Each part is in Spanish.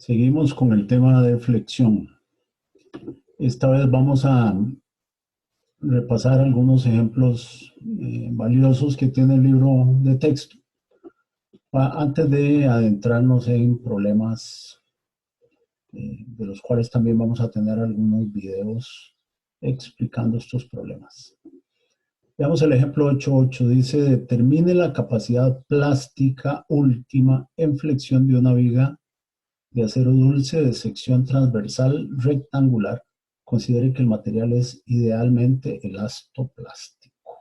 Seguimos con el tema de flexión. Esta vez vamos a repasar algunos ejemplos valiosos que tiene el libro de texto antes de adentrarnos en problemas de los cuales también vamos a tener algunos videos explicando estos problemas. Veamos el ejemplo 8.8. Dice, determine la capacidad plástica última en flexión de una viga de acero dulce de sección transversal rectangular. Considere que el material es idealmente elastoplástico.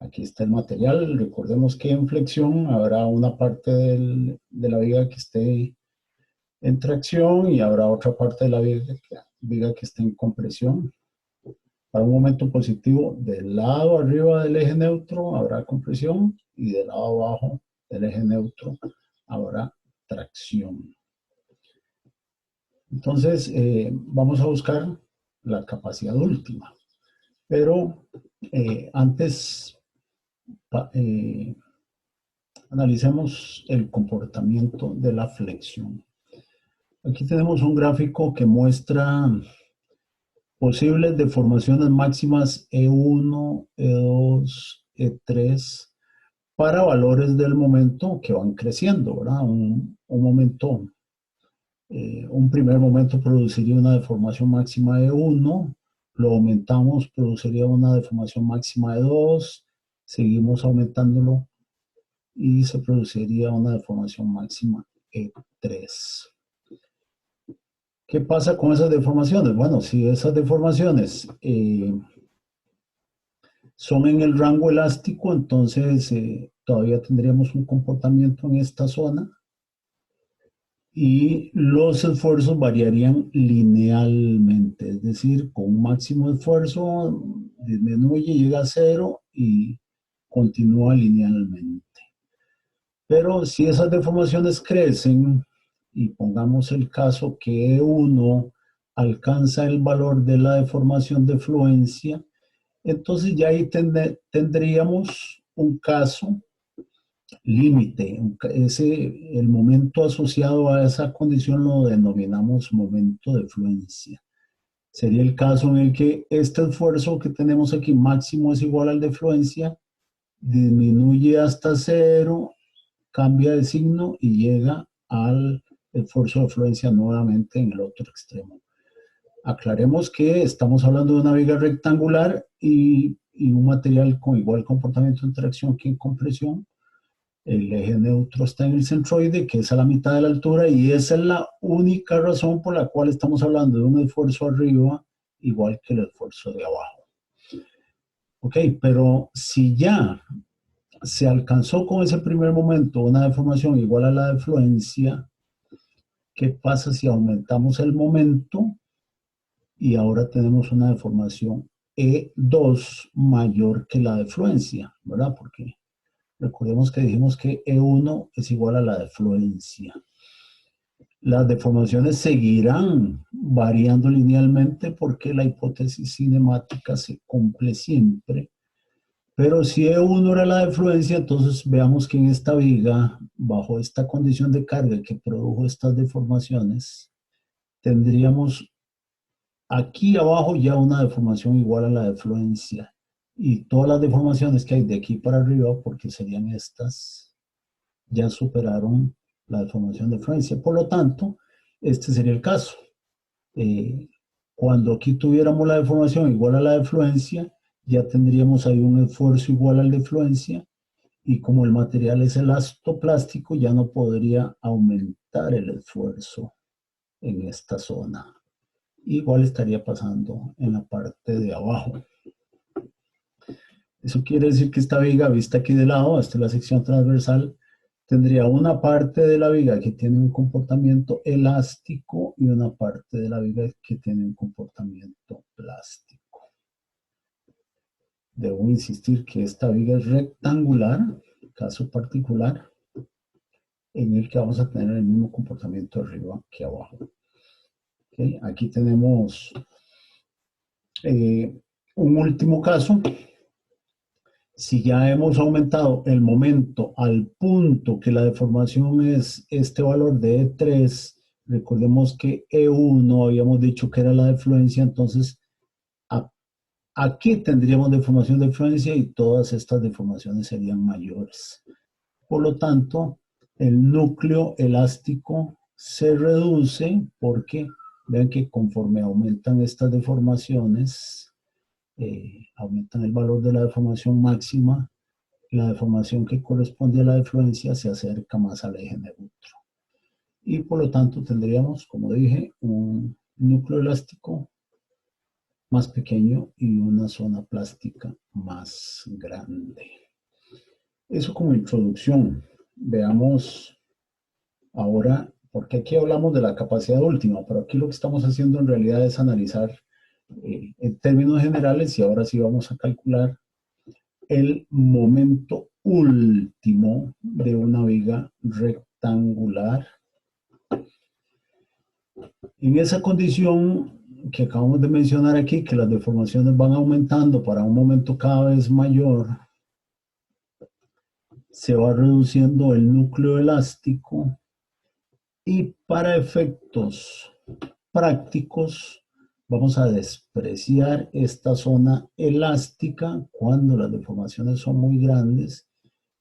Aquí está el material. Recordemos que en flexión habrá una parte de la viga que esté en tracción y habrá otra parte de la viga que esté en compresión. Para un momento positivo, del lado arriba del eje neutro habrá compresión y del lado abajo del eje neutro habrá tracción. Entonces, vamos a buscar la capacidad última. Pero antes, analicemos el comportamiento de la flexión. Aquí tenemos un gráfico que muestra posibles deformaciones máximas E1, E2, E3 para valores del momento que van creciendo, ¿verdad? Un primer momento produciría una deformación máxima de 1, lo aumentamos, produciría una deformación máxima de 2, seguimos aumentándolo y se produciría una deformación máxima de 3. ¿Qué pasa con esas deformaciones? Bueno, si esas deformaciones son en el rango elástico, entonces todavía tendríamos un comportamiento en esta zona y los esfuerzos variarían linealmente, es decir, con un máximo esfuerzo disminuye, llega a cero y continúa linealmente. Pero si esas deformaciones crecen, y pongamos el caso que E1 alcanza el valor de la deformación de fluencia, entonces ya ahí tendríamos un caso límite. El momento asociado a esa condición lo denominamos momento de fluencia. Sería el caso en el que este esfuerzo que tenemos aquí máximo es igual al de fluencia, disminuye hasta cero, cambia de signo y llega al esfuerzo de fluencia nuevamente en el otro extremo. Aclaremos que estamos hablando de una viga rectangular y un material con igual comportamiento de tracción que en compresión. El eje neutro está en el centroide, que es a la mitad de la altura, y esa es la única razón por la cual estamos hablando de un esfuerzo arriba igual que el esfuerzo de abajo. Ok, pero si ya se alcanzó con ese primer momento una deformación igual a la de fluencia, ¿qué pasa si aumentamos el momento y ahora tenemos una deformación E2 mayor que la de fluencia, ¿verdad? Porque recordemos que dijimos que E1 es igual a la de fluencia. Las deformaciones seguirán variando linealmente porque la hipótesis cinemática se cumple siempre. Pero si E1 era la de fluencia, entonces veamos que en esta viga, bajo esta condición de carga que produjo estas deformaciones, tendríamos aquí abajo ya una deformación igual a la de fluencia. Y todas las deformaciones que hay de aquí para arriba, porque serían estas, ya superaron la deformación de fluencia. Por lo tanto, este sería el caso. Cuando aquí tuviéramos la deformación igual a la de fluencia, ya tendríamos ahí un esfuerzo igual al de fluencia, y como el material es elastoplástico, ya no podría aumentar el esfuerzo en esta zona. Igual estaría pasando en la parte de abajo. Eso quiere decir que esta viga, vista aquí de lado, esta es la sección transversal, tendría una parte de la viga que tiene un comportamiento elástico y una parte de la viga que tiene un comportamiento plástico. Debo insistir que esta viga es rectangular, caso particular, en el que vamos a tener el mismo comportamiento arriba que abajo. ¿Okay? Aquí tenemos un último caso. Si ya hemos aumentado el momento al punto que la deformación es este valor de E3 Recordemos que E1 habíamos dicho que era la defluencia, entonces aquí tendríamos deformación de fluencia y todas estas deformaciones serían mayores. Por lo tanto, el núcleo elástico se reduce porque vean que conforme aumentan estas deformaciones, aumentan el valor de la deformación máxima, la deformación que corresponde a la defluencia se acerca más al eje neutro. Y por lo tanto tendríamos, como dije, un núcleo elástico más pequeño y una zona plástica más grande. Eso como introducción. Veamos ahora, porque aquí hablamos de la capacidad última, pero aquí lo que estamos haciendo en realidad es analizar en términos generales y ahora sí vamos a calcular el momento último de una viga rectangular. En esa condición que acabamos de mencionar aquí, que las deformaciones van aumentando para un momento cada vez mayor, se va reduciendo el núcleo elástico y para efectos prácticos vamos a despreciar esta zona elástica cuando las deformaciones son muy grandes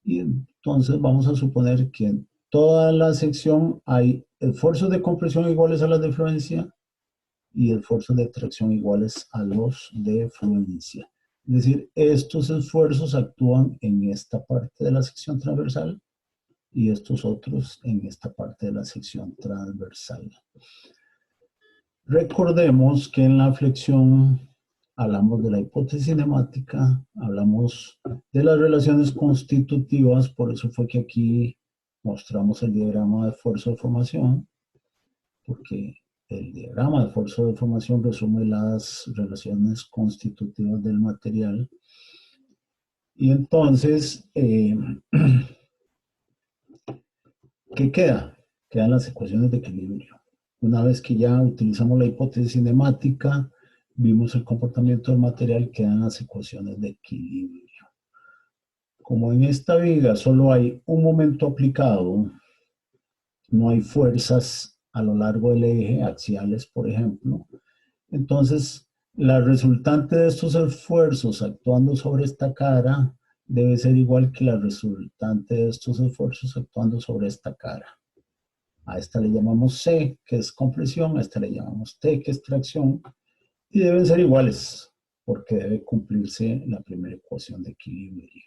y entonces vamos a suponer que en toda la sección hay esfuerzos de compresión iguales a las de fluencia y esfuerzos de tracción iguales a los de fluencia. Es decir, estos esfuerzos actúan en esta parte de la sección transversal y estos otros en esta parte de la sección transversal. Recordemos que en la flexión hablamos de la hipótesis cinemática, hablamos de las relaciones constitutivas, por eso fue que aquí mostramos el diagrama de esfuerzo de formación, porque el diagrama de esfuerzo de formación resume las relaciones constitutivas del material. Y entonces, ¿qué queda? Quedan las ecuaciones de equilibrio. Una vez que ya utilizamos la hipótesis cinemática, vimos el comportamiento del material, quedan las ecuaciones de equilibrio. Como en esta viga solo hay un momento aplicado, no hay fuerzas a lo largo del eje, axiales, por ejemplo, entonces la resultante de estos esfuerzos actuando sobre esta cara debe ser igual que la resultante de estos esfuerzos actuando sobre esta cara. A esta le llamamos C, que es compresión, a esta le llamamos T, que es tracción, y deben ser iguales, porque debe cumplirse la primera ecuación de equilibrio.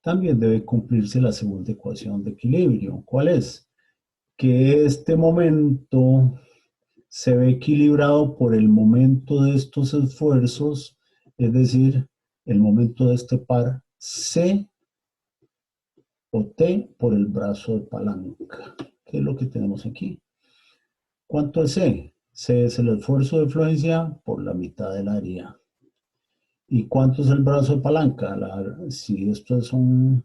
También debe cumplirse la segunda ecuación de equilibrio. ¿Cuál es? Que este momento se ve equilibrado por el momento de estos esfuerzos, es decir, el momento de este par C o T por el brazo de palanca. ¿Qué es lo que tenemos aquí? ¿Cuánto es C? C es el esfuerzo de fluencia por la mitad del área. ¿Y cuánto es el brazo de palanca? Si esto es un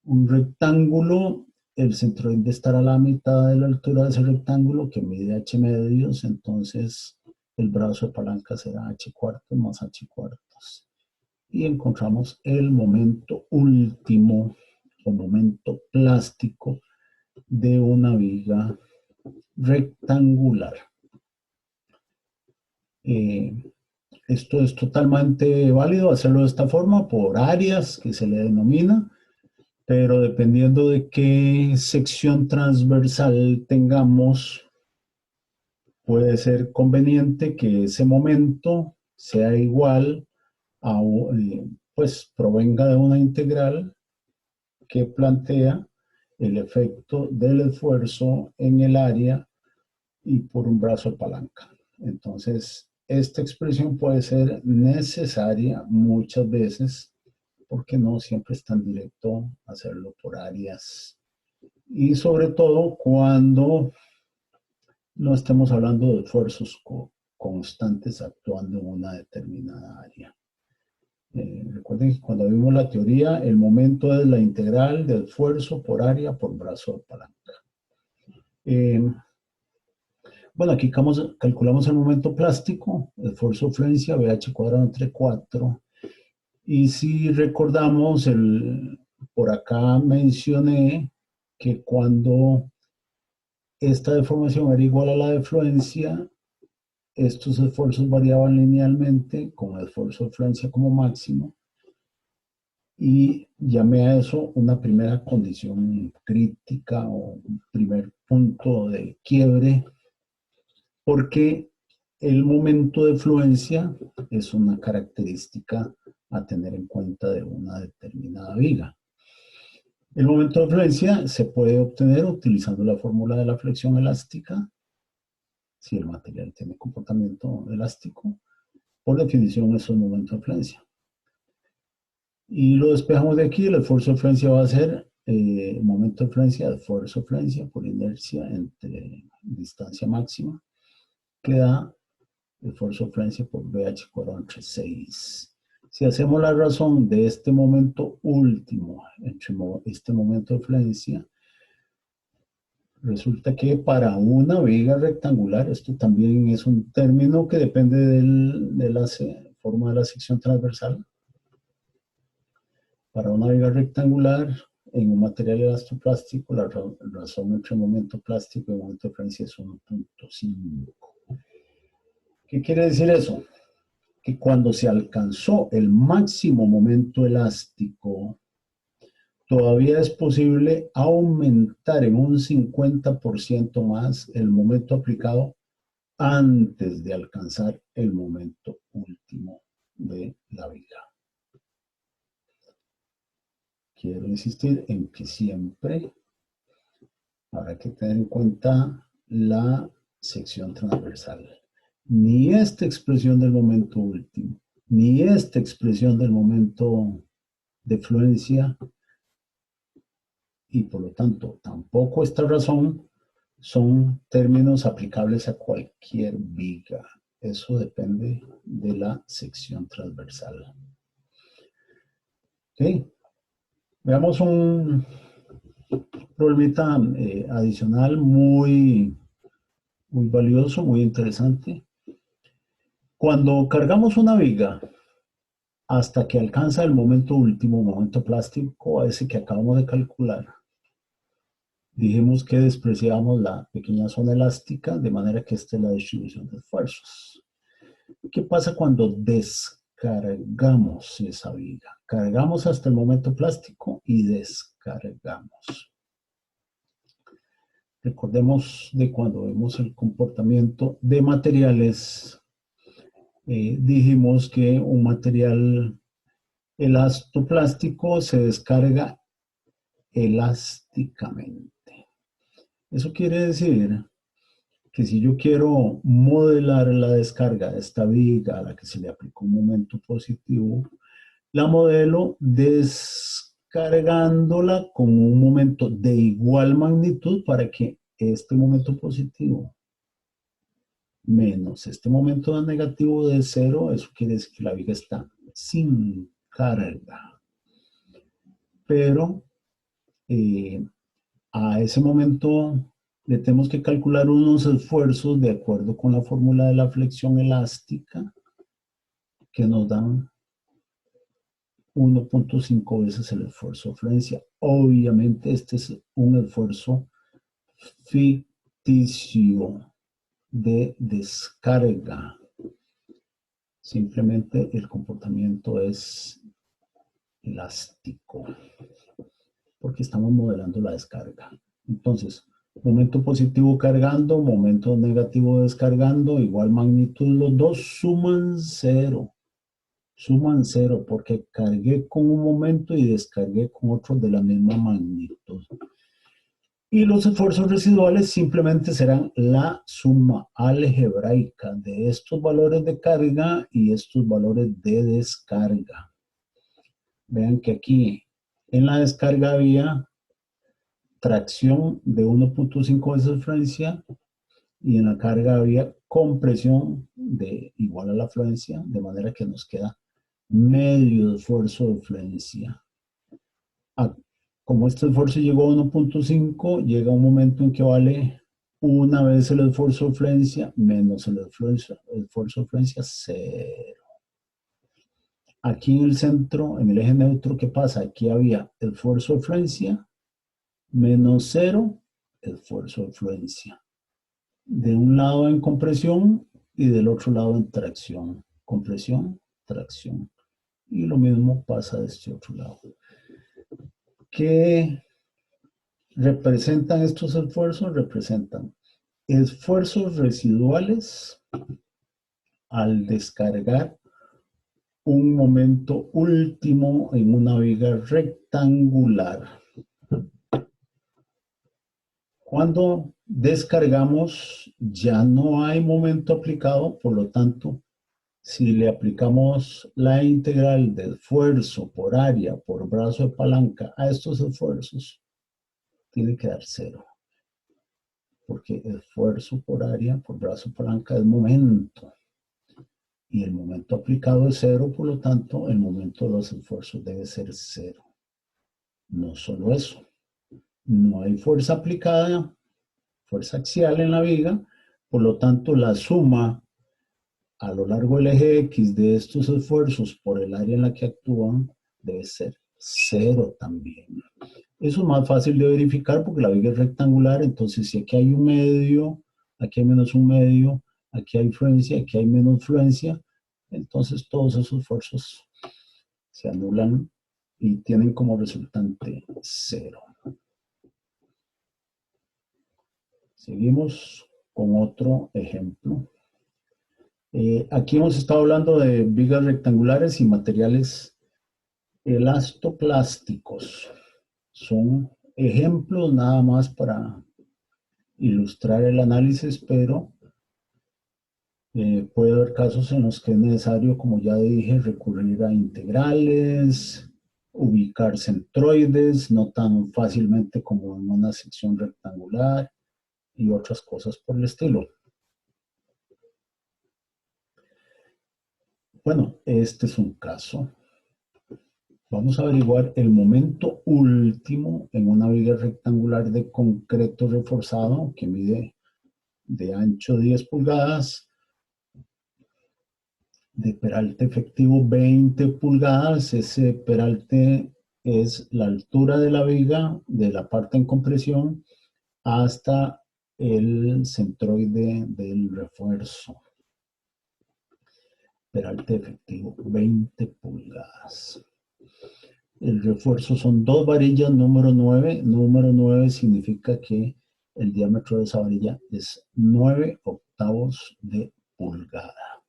rectángulo, el centroide debe estar a la mitad de la altura de ese rectángulo que mide h medios, entonces el brazo de palanca será h cuartos más h cuartos. Y encontramos el momento último o momento plástico de una viga rectangular. Esto es totalmente válido hacerlo de esta forma por áreas que se le denomina, pero dependiendo de qué sección transversal tengamos, puede ser conveniente que ese momento sea igual a, pues provenga de una integral que plantea el efecto del esfuerzo en el área y por un brazo de palanca. Entonces, esta expresión puede ser necesaria muchas veces porque no siempre es tan directo hacerlo por áreas. Y sobre todo cuando no estemos hablando de esfuerzos constantes actuando en una determinada área. Recuerden que cuando vimos la teoría, el momento es la integral de esfuerzo por área por brazo de palanca. Bueno, aquí calculamos el momento plástico, esfuerzo fluencia, BH cuadrado entre 4. Y si recordamos, por acá mencioné que cuando esta deformación era igual a la de fluencia, estos esfuerzos variaban linealmente con el esfuerzo de fluencia como máximo, y llamé a eso una primera condición crítica o un primer punto de quiebre, porque el momento de fluencia es una característica a tener en cuenta de una determinada viga. El momento de fluencia se puede obtener utilizando la fórmula de la flexión elástica, si el material tiene comportamiento elástico. Por definición, eso es el momento de fluencia. Y lo despejamos de aquí, el esfuerzo de fluencia va a ser el momento de fluencia, esfuerzo de fluencia por inercia entre distancia máxima, que da el esfuerzo de fluencia por BH cuadrado entre 6. Si hacemos la razón de este momento último, entre este momento de fluencia, resulta que para una viga rectangular, esto también es un término que depende de la forma de la sección transversal. Para una viga rectangular, en un material elastoplástico, la razón entre momento plástico y momento de fluencia es 1.5. ¿Qué quiere decir eso? Que cuando se alcanzó el máximo momento elástico, todavía es posible aumentar en un 50% más el momento aplicado antes de alcanzar el momento último de la viga. Quiero insistir en que siempre habrá que tener en cuenta la sección transversal. Ni esta expresión del momento último, ni esta expresión del momento de fluencia, y por lo tanto tampoco esta razón, son términos aplicables a cualquier viga. Eso depende de la sección transversal. ¿Okay? Veamos un problemita adicional muy valioso, muy interesante. Cuando cargamos una viga hasta que alcanza el momento último, momento plástico, a ese que acabamos de calcular, dijimos que despreciamos la pequeña zona elástica, de manera que esta es la distribución de esfuerzos. ¿Qué pasa cuando descargamos esa viga? Cargamos hasta el momento plástico y descargamos. Recordemos de cuando vemos el comportamiento de materiales, dijimos que un material elastoplástico se descarga elásticamente. Eso quiere decir que si yo quiero modelar la descarga de esta viga a la que se le aplicó un momento positivo, la modelo descargándola con un momento de igual magnitud para que este momento positivo menos este momento negativo de 0, eso quiere decir que la viga está sin carga. Pero a ese momento le tenemos que calcular unos esfuerzos de acuerdo con la fórmula de la flexión elástica que nos dan 1.5 veces el esfuerzo de fluencia. Obviamente este es un esfuerzo ficticio de descarga. Simplemente el comportamiento es elástico porque estamos modelando la descarga. Entonces, momento positivo cargando, momento negativo descargando, igual magnitud, los dos suman 0. Suman 0 porque cargué con un momento y descargué con otro de la misma magnitud. Y los esfuerzos residuales simplemente serán la suma algebraica de estos valores de carga y estos valores de descarga. Vean que aquí en la descarga había tracción de 1.5 veces fluencia y en la carga había compresión de igual a la fluencia, de manera que nos queda medio esfuerzo de fluencia. Como este esfuerzo llegó a 1.5, llega un momento en que vale una vez el esfuerzo de fluencia menos el esfuerzo de fluencia 0. Aquí en el centro, en el eje neutro, ¿qué pasa? Aquí había esfuerzo de fluencia menos 0, esfuerzo de fluencia. De un lado en compresión y del otro lado en tracción. Compresión, tracción. Y lo mismo pasa de este otro lado. ¿Qué representan estos esfuerzos? Representan esfuerzos residuales al descargar un momento último en una viga rectangular. Cuando descargamos ya no hay momento aplicado, por lo tanto, si le aplicamos la integral de esfuerzo por área, por brazo de palanca a estos esfuerzos, tiene que dar cero. Porque esfuerzo por área, por brazo de palanca es momento. Y el momento aplicado es cero, por lo tanto, el momento de los esfuerzos debe ser cero. No solo eso, no hay fuerza aplicada, fuerza axial en la viga, por lo tanto, la suma a lo largo del eje X de estos esfuerzos por el área en la que actúan debe ser cero también. Eso es más fácil de verificar porque la viga es rectangular, entonces si aquí hay un medio, aquí hay menos un medio, aquí hay fluencia, aquí hay menos fluencia, entonces todos esos esfuerzos se anulan y tienen como resultante cero. Seguimos con otro ejemplo. Aquí hemos estado hablando de vigas rectangulares y materiales elastoplásticos. Son ejemplos nada más para ilustrar el análisis, pero puede haber casos en los que es necesario, como ya dije, recurrir a integrales, ubicar centroides, no tan fácilmente como en una sección rectangular y otras cosas por el estilo. Bueno, este es un caso. Vamos a averiguar el momento último en una viga rectangular de concreto reforzado que mide de ancho 10 pulgadas, de peralte efectivo 20 pulgadas. Ese peralte es la altura de la viga, de la parte en compresión, hasta el centroide del refuerzo. Peralte efectivo 20 pulgadas. El refuerzo son dos varillas número 9. Número 9 significa que el diámetro de esa varilla es 9 octavos de pulgada.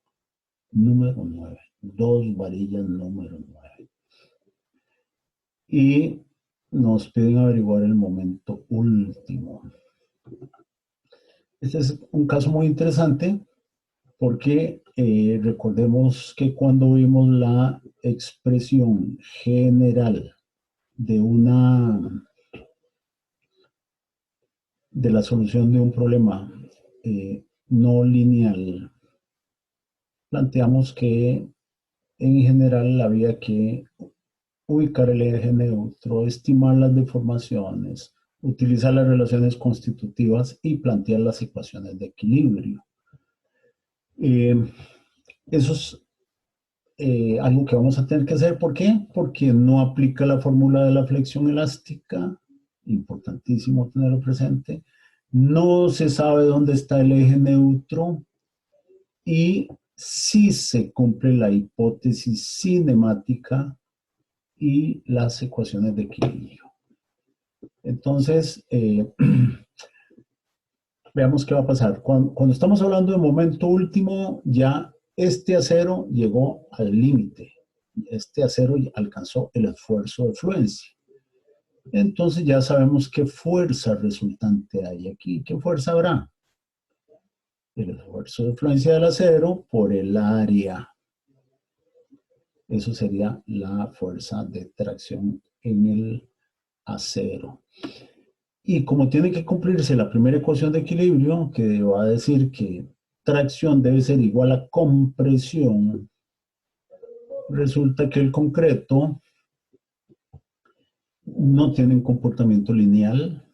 Número 9. Dos varillas número 9. Y nos piden averiguar el momento último. Este es un caso muy interesante porque recordemos que cuando vimos la expresión general de la solución de un problema no lineal, planteamos que en general había que ubicar el eje neutro, estimar las deformaciones, utilizar las relaciones constitutivas y plantear las ecuaciones de equilibrio. Eso es algo que vamos a tener que hacer. ¿Por qué? Porque no aplica la fórmula de la flexión elástica. Importantísimo tenerlo presente. No se sabe dónde está el eje neutro y sí se cumple la hipótesis cinemática y las ecuaciones de equilibrio. Entonces, veamos qué va a pasar. Cuando estamos hablando de momento último, ya este acero llegó al límite. Este acero alcanzó el esfuerzo de fluencia. Entonces ya sabemos qué fuerza resultante hay aquí. ¿Qué fuerza habrá? El esfuerzo de fluencia del acero por el área. Eso sería la fuerza de tracción en el acero. Y como tiene que cumplirse la primera ecuación de equilibrio, que va a decir que tracción debe ser igual a compresión, resulta que el concreto no tiene un comportamiento lineal,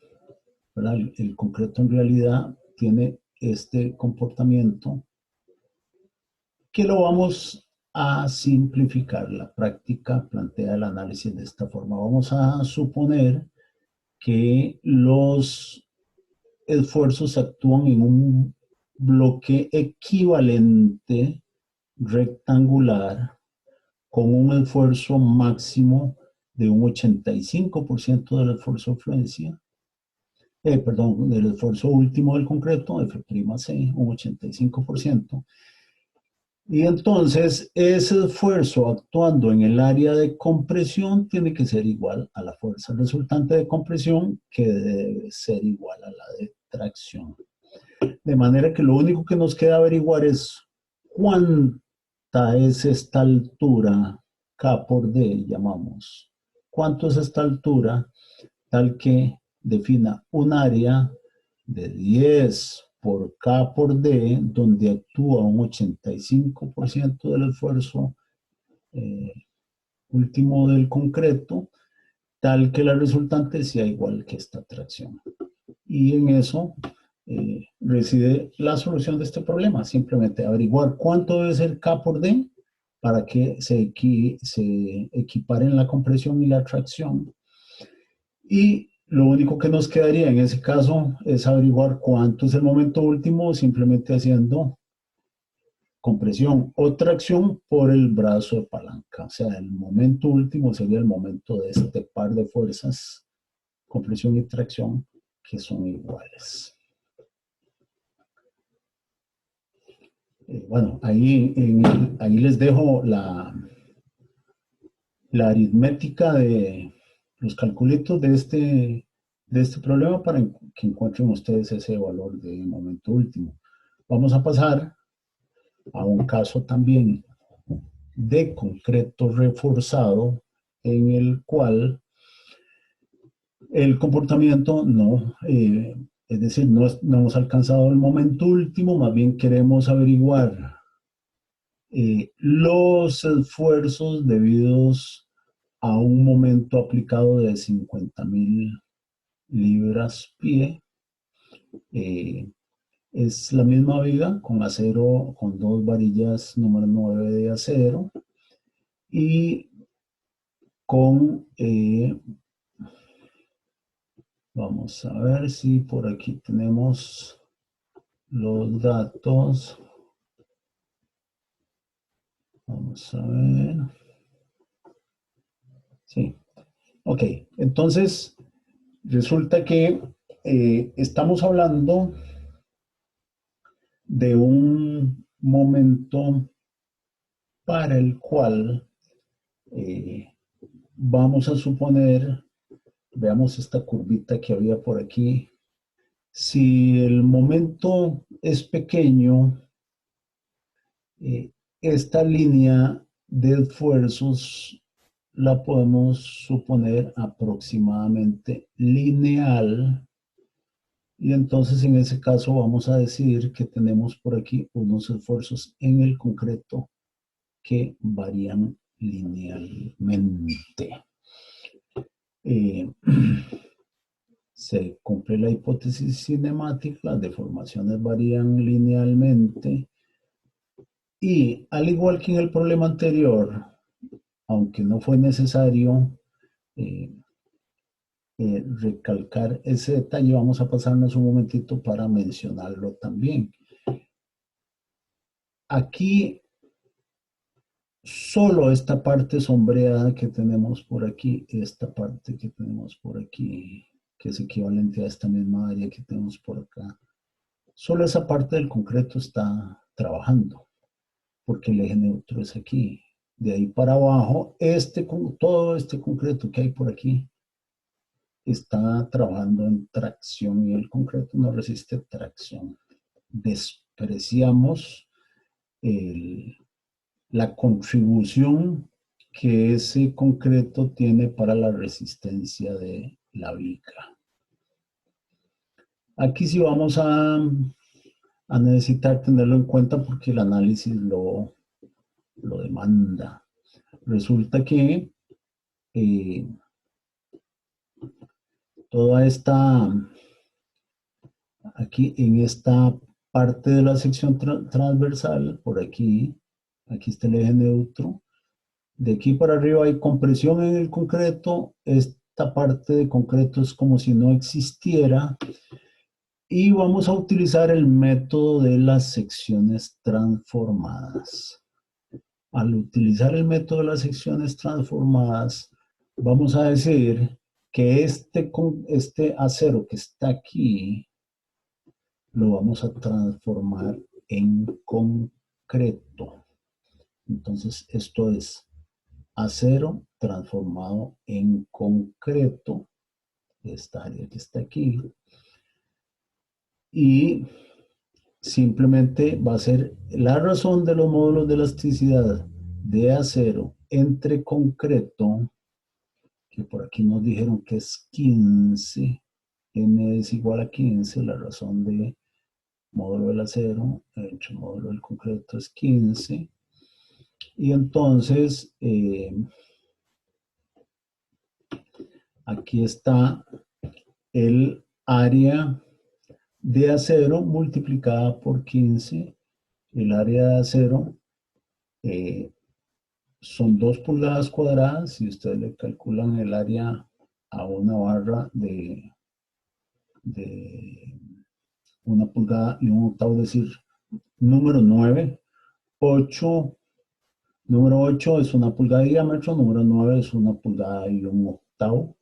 ¿verdad? El concreto en realidad tiene este comportamiento que lo vamos a simplificar. La práctica plantea el análisis de esta forma. Vamos a suponer que los esfuerzos actúan en un bloque equivalente rectangular con un esfuerzo máximo de un 85% del esfuerzo de fluencia, perdón, del esfuerzo último del concreto, F'C, un 85%. Y entonces ese esfuerzo actuando en el área de compresión tiene que ser igual a la fuerza resultante de compresión, que debe ser igual a la de tracción. De manera que lo único que nos queda averiguar es cuánta es esta altura K por D, llamamos. ¿Cuánto es esta altura? Tal que defina un área de 10 por K por D, donde actúa un 85% del esfuerzo último del concreto, tal que la resultante sea igual que esta tracción. Y en eso reside la solución de este problema. Simplemente averiguar cuánto debe ser K por D para que se equiparen la compresión y la tracción. Y lo único que nos quedaría en ese caso es averiguar cuánto es el momento último, simplemente haciendo compresión o tracción por el brazo de palanca. O sea, el momento último sería el momento de este par de fuerzas, compresión y tracción, que son iguales. Bueno, ahí les dejo la aritmética de los calculitos de este problema para que encuentren ustedes ese valor de momento último. Vamos a pasar a un caso también de concreto reforzado en el cual el comportamiento no, es decir, no hemos alcanzado el momento último, más bien queremos averiguar los esfuerzos debidos a un momento aplicado de 50.000 libras-pie. Es la misma viga con acero, con dos varillas número 9 de acero y con, vamos a ver si por aquí tenemos los datos. Vamos a ver. Sí. Ok, entonces resulta que estamos hablando de un momento para el cual vamos a suponer, veamos esta curvita que había por aquí, si el momento es pequeño, esta línea de esfuerzos la podemos suponer aproximadamente lineal. Y entonces en ese caso vamos a decir que tenemos por aquí unos esfuerzos en el concreto que varían linealmente. Se cumple la hipótesis cinemática, las deformaciones varían linealmente y al igual que en el problema anterior, aunque no fue necesario recalcar ese detalle, vamos a pasarnos un momentito para mencionarlo también. Aquí, solo esta parte sombreada que tenemos por aquí, esta parte que tenemos por aquí, que es equivalente a esta misma área que tenemos por acá, solo esa parte del concreto está trabajando, porque el eje neutro es aquí. De ahí para abajo, todo este concreto que hay por aquí está trabajando en tracción y el concreto no resiste tracción. Despreciamos la contribución que ese concreto tiene para la resistencia de la viga. Aquí sí vamos a necesitar tenerlo en cuenta porque el análisis lo demanda. Resulta que toda esta, aquí en esta parte de la sección transversal, por aquí está el eje neutro. De aquí para arriba hay compresión en el concreto. Esta parte de concreto es como si no existiera. Y vamos a utilizar el método de las secciones transformadas. Al utilizar el método de las secciones transformadas, vamos a decir que este acero que está aquí, lo vamos a transformar en concreto. Entonces, esto es acero transformado en concreto, esta área que está aquí, y simplemente va a ser la razón de los módulos de elasticidad de acero entre concreto, que por aquí nos dijeron que es 15, n es igual a 15, la razón de módulo del acero entre módulo del concreto es 15, y entonces aquí está el área de acero multiplicada por 15. El área de acero son 2 pulgadas cuadradas. Si ustedes le calculan el área a una barra de 1 pulgada y 1 octavo, es decir, número 9, 8, número 8 es 1 pulgada de diámetro, número 9 es 1 pulgada y 1 octavo.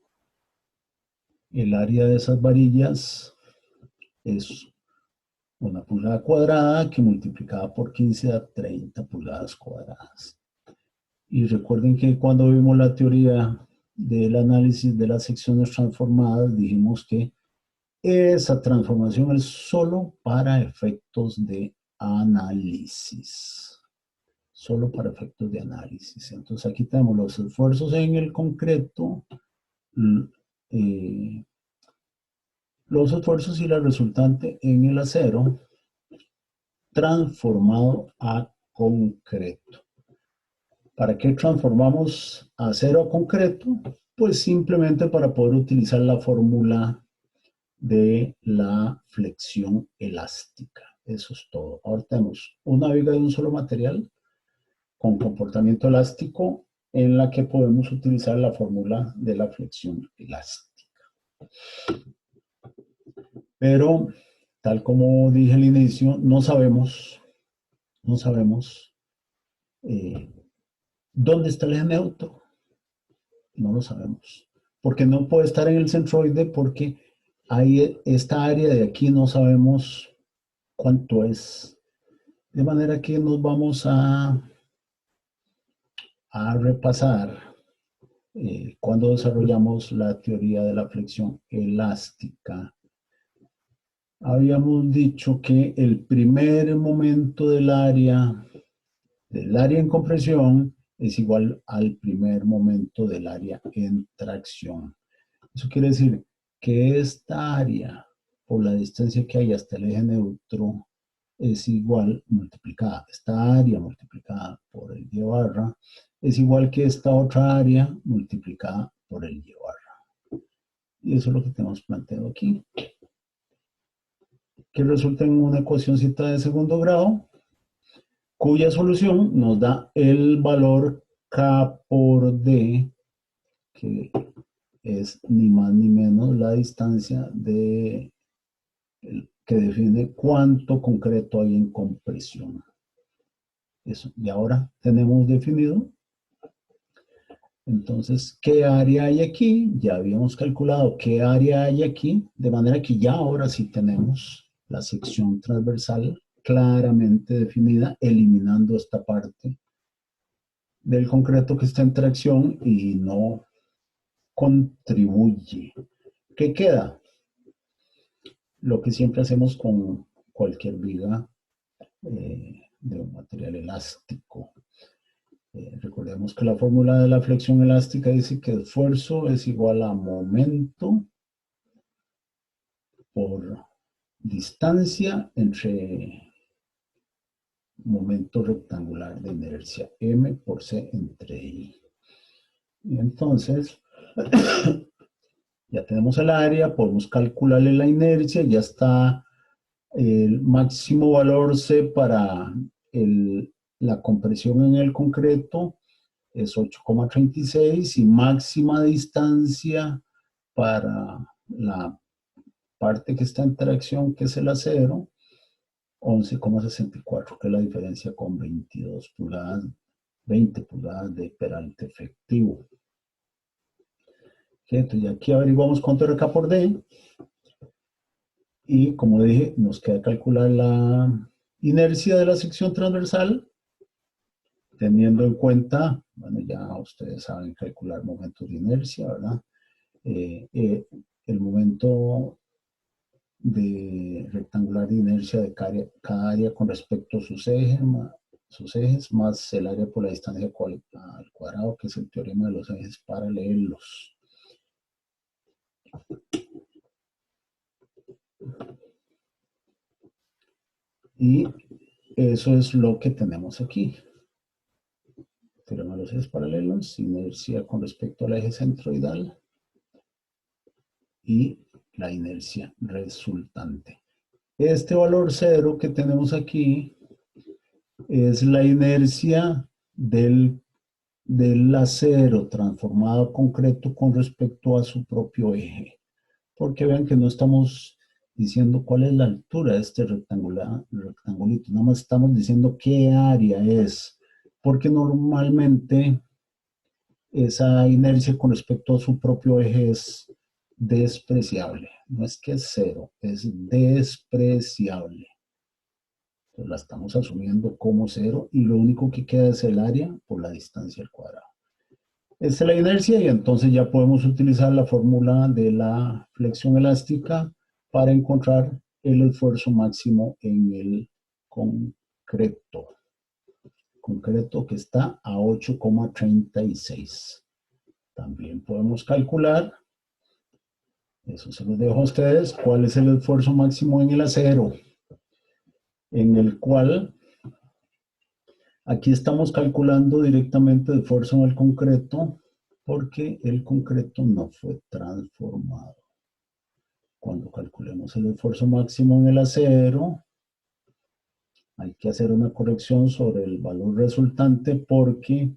El área de esas varillas es 1 pulgada cuadrada que multiplicada por 15 da 30 pulgadas cuadradas. Y recuerden que cuando vimos la teoría del análisis de las secciones transformadas, dijimos que esa transformación es solo para efectos de análisis. Solo para efectos de análisis. Entonces aquí tenemos los esfuerzos en el concreto, los esfuerzos y la resultante en el acero transformado a concreto. ¿Para qué transformamos acero a concreto? Pues simplemente para poder utilizar la fórmula de la flexión elástica. Eso es todo. Ahora tenemos una viga de un solo material con comportamiento elástico en la que podemos utilizar la fórmula de la flexión elástica. Pero, tal como dije al inicio, no sabemos dónde está el eje neutro. No lo sabemos. Porque no puede estar en el centroide porque hay esta área de aquí no sabemos cuánto es. De manera que nos vamos a repasar cuando desarrollamos la teoría de la flexión elástica. Habíamos dicho que el primer momento del área en compresión es igual al primer momento del área en tracción. Eso quiere decir que esta área, por la distancia que hay hasta el eje neutro, es igual multiplicada. Esta área multiplicada por el y barra es igual que esta otra área multiplicada por el y barra. Y eso es lo que tenemos planteado aquí, que resulta en una ecuacióncita de segundo grado, cuya solución nos da el valor K por D, que es ni más ni menos la distancia que define cuánto concreto hay en compresión. Eso. Y ahora tenemos definido. Entonces, ¿qué área hay aquí? Ya habíamos calculado qué área hay aquí, de manera que ya ahora sí tenemos la sección transversal claramente definida, eliminando esta parte del concreto que está en tracción y no contribuye. ¿Qué queda? Lo que siempre hacemos con cualquier viga de un material elástico. Recordemos que la fórmula de la flexión elástica dice que esfuerzo es igual a momento por distancia entre momento rectangular de inercia, M por C entre I. Y entonces, ya tenemos el área, podemos calcularle la inercia, ya está el máximo valor C para la compresión en el concreto, es 8,36 y máxima distancia para la parte que está en tracción, que es el acero, 11,64, que es la diferencia con 22 pulgadas, 20 pulgadas de peralte efectivo. Entonces aquí averiguamos cuánto era K por D. Y como dije, nos queda calcular la inercia de la sección transversal, teniendo en cuenta, bueno, ya ustedes saben calcular momentos de inercia, ¿verdad? El momento de rectangular de inercia de cada área con respecto a sus ejes, más el área por la distancia al cuadrado, que es el teorema de los ejes paralelos. Y eso es lo que tenemos aquí. Teorema de los ejes paralelos, inercia con respecto al eje centroidal y la inercia resultante. Este valor cero que tenemos aquí es la inercia del acero transformado a concreto con respecto a su propio eje. Porque vean que no estamos diciendo cuál es la altura de este rectangulito, nada más estamos diciendo qué área es, porque normalmente esa inercia con respecto a su propio eje es despreciable. No es que es cero, es despreciable. Entonces la estamos asumiendo como cero y lo único que queda es el área por la distancia al cuadrado. Esta es la inercia y entonces ya podemos utilizar la fórmula de la flexión elástica para encontrar el esfuerzo máximo en el concreto. Concreto que está a 8,36. También podemos calcular, eso se los dejo a ustedes, cuál es el esfuerzo máximo en el acero, en el cual aquí estamos calculando directamente el esfuerzo en el concreto, porque el concreto no fue transformado. Cuando calculemos el esfuerzo máximo en el acero, hay que hacer una corrección sobre el valor resultante porque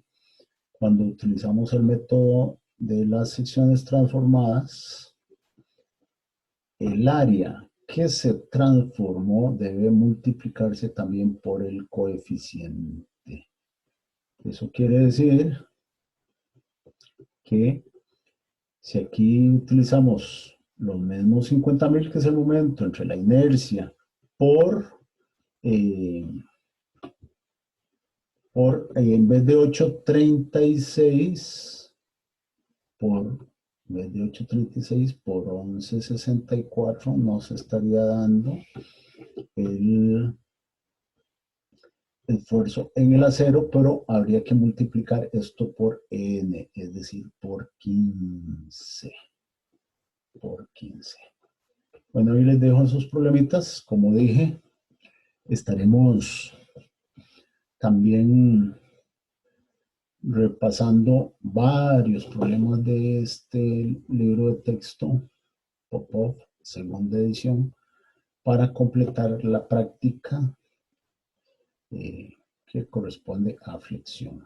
cuando utilizamos el método de las secciones transformadas, el área que se transformó debe multiplicarse también por el coeficiente. Eso quiere decir que si aquí utilizamos los mismos 50.000, que es el momento entre la inercia eh, en vez de 8,36 en vez de 8,36 por 11,64 nos estaría dando el esfuerzo en el acero, pero habría que multiplicar esto por n, es decir, por 15. Por 15. Bueno, ahí les dejo esos problemitas. Como dije, estaremos también repasando varios problemas de este libro de texto, Popov, segunda edición, para completar la práctica que corresponde a flexión.